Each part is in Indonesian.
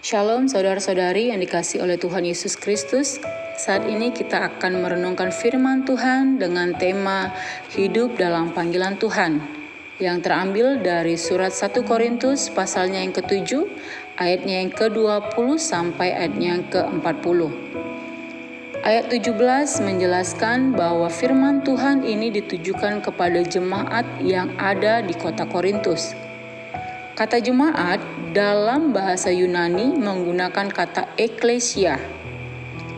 Shalom saudara-saudari yang dikasihi oleh Tuhan Yesus Kristus. Saat ini kita akan merenungkan firman Tuhan dengan tema hidup dalam panggilan Tuhan yang terambil dari surat 1 Korintus pasalnya yang ke-7 ayatnya yang ke-20 sampai ayatnya yang ke-40. Ayat 17 menjelaskan bahwa firman Tuhan ini ditujukan kepada jemaat yang ada di kota Korintus. Kata jemaat dalam bahasa Yunani menggunakan kata eklesia.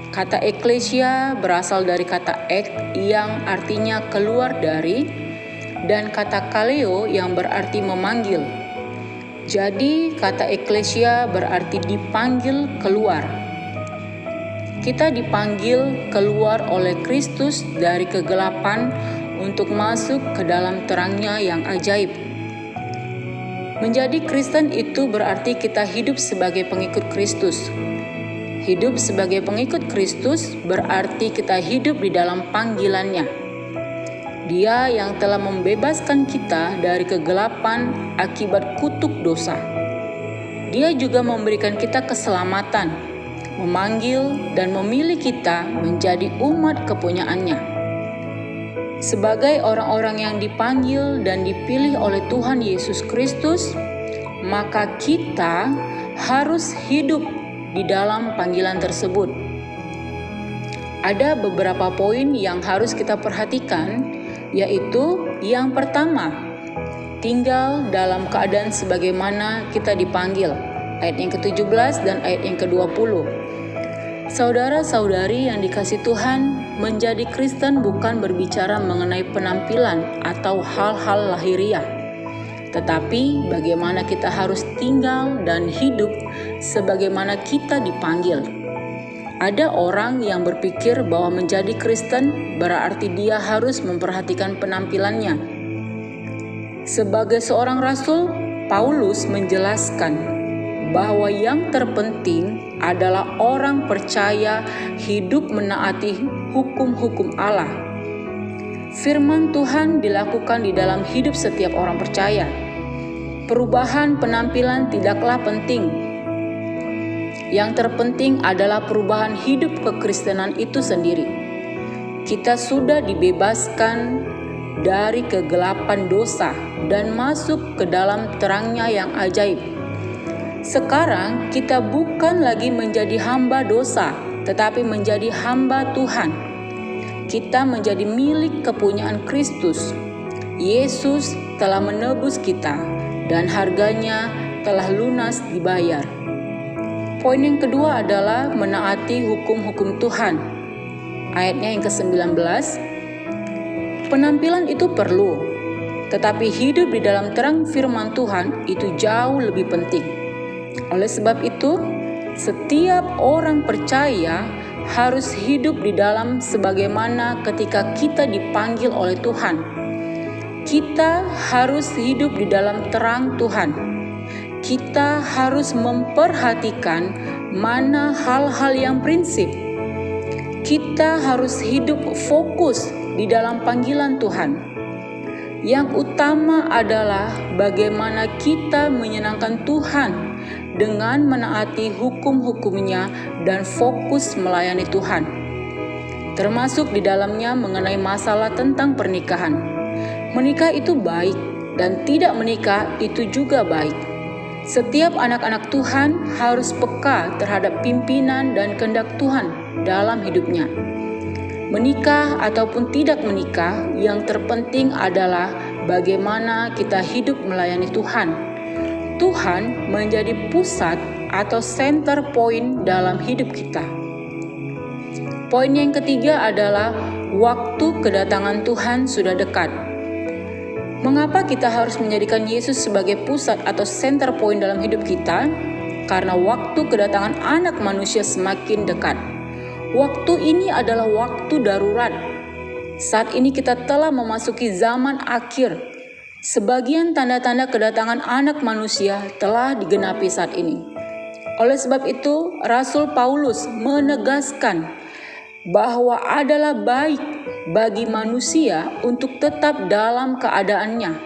Kata eklesia berasal dari kata ek yang artinya keluar dari dan kata kaleo yang berarti memanggil. Jadi kata eklesia berarti dipanggil keluar. Kita dipanggil keluar oleh Kristus dari kegelapan untuk masuk ke dalam terangnya yang ajaib. Menjadi Kristen itu berarti kita hidup sebagai pengikut Kristus. Hidup sebagai pengikut Kristus berarti kita hidup di dalam panggilannya. Dia yang telah membebaskan kita dari kegelapan akibat kutuk dosa. Dia juga memberikan kita keselamatan, memanggil dan memilih kita menjadi umat kepunyaannya. Sebagai orang-orang yang dipanggil dan dipilih oleh Tuhan Yesus Kristus, maka kita harus hidup di dalam panggilan tersebut. Ada beberapa poin yang harus kita perhatikan, yaitu yang pertama, tinggal dalam keadaan sebagaimana kita dipanggil, ayat yang ke-17 dan ayat yang ke-20. Saudara-saudari yang dikasihi Tuhan, menjadi Kristen bukan berbicara mengenai penampilan atau hal-hal lahiriah, tetapi bagaimana kita harus tinggal dan hidup sebagaimana kita dipanggil. Ada orang yang berpikir bahwa menjadi Kristen berarti dia harus memperhatikan penampilannya. Sebagai seorang rasul, Paulus menjelaskan bahwa yang terpenting adalah orang percaya hidup menaati hukum-hukum Allah. Firman Tuhan dilakukan di dalam hidup setiap orang percaya. Perubahan penampilan tidaklah penting. Yang terpenting adalah perubahan hidup kekristenan itu sendiri. Kita sudah dibebaskan dari kegelapan dosa dan masuk ke dalam terangnya yang ajaib. Sekarang kita bukan lagi menjadi hamba dosa, tetapi menjadi hamba Tuhan. Kita menjadi milik kepunyaan Kristus. Yesus telah menebus kita dan harganya telah lunas dibayar. Poin yang kedua adalah menaati hukum-hukum Tuhan. Ayatnya yang ke-19, penampilan itu perlu, tetapi hidup di dalam terang firman Tuhan itu jauh lebih penting. Oleh sebab itu, setiap orang percaya harus hidup di dalam sebagaimana ketika kita dipanggil oleh Tuhan. Kita harus hidup di dalam terang Tuhan. Kita harus memperhatikan mana hal-hal yang prinsip. Kita harus hidup fokus di dalam panggilan Tuhan. Yang utama adalah bagaimana kita menyenangkan Tuhan dengan menaati hukum-hukumnya dan fokus melayani Tuhan. Termasuk di dalamnya mengenai masalah tentang pernikahan. Menikah itu baik dan tidak menikah itu juga baik. Setiap anak-anak Tuhan harus peka terhadap pimpinan dan kehendak Tuhan dalam hidupnya. Menikah ataupun tidak menikah, yang terpenting adalah bagaimana kita hidup melayani Tuhan. Tuhan menjadi pusat atau center point dalam hidup kita. Poin yang ketiga adalah waktu kedatangan Tuhan sudah dekat. Mengapa kita harus menjadikan Yesus sebagai pusat atau center point dalam hidup kita? Karena waktu kedatangan Anak Manusia semakin dekat. Waktu ini adalah waktu darurat. Saat ini kita telah memasuki zaman akhir. Sebagian tanda-tanda kedatangan Anak Manusia telah digenapi saat ini. Oleh sebab itu, Rasul Paulus menegaskan bahwa adalah baik bagi manusia untuk tetap dalam keadaannya,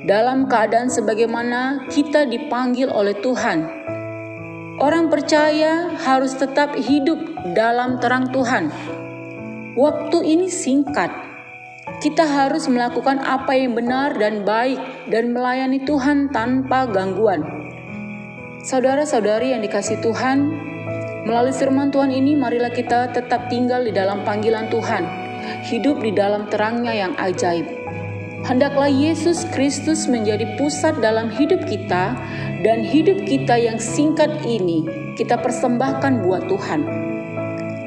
dalam keadaan sebagaimana kita dipanggil oleh Tuhan. Orang percaya harus tetap hidup dalam terang Tuhan. Waktu ini singkat. Kita harus melakukan apa yang benar dan baik dan melayani Tuhan tanpa gangguan. Saudara-saudari yang dikasihi Tuhan, melalui firman Tuhan ini marilah kita tetap tinggal di dalam panggilan Tuhan, hidup di dalam terangnya yang ajaib. Hendaklah Yesus Kristus menjadi pusat dalam hidup kita, dan hidup kita yang singkat ini kita persembahkan buat Tuhan.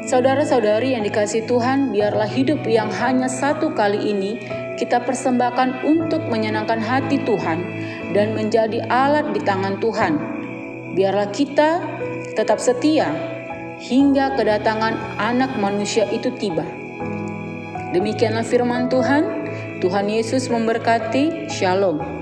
Saudara-saudari yang dikasihi Tuhan, biarlah hidup yang hanya satu kali ini kita persembahkan untuk menyenangkan hati Tuhan dan menjadi alat di tangan Tuhan. Biarlah kita tetap setia hingga kedatangan Anak Manusia itu tiba. Demikianlah firman Tuhan. Tuhan Yesus memberkati. Shalom.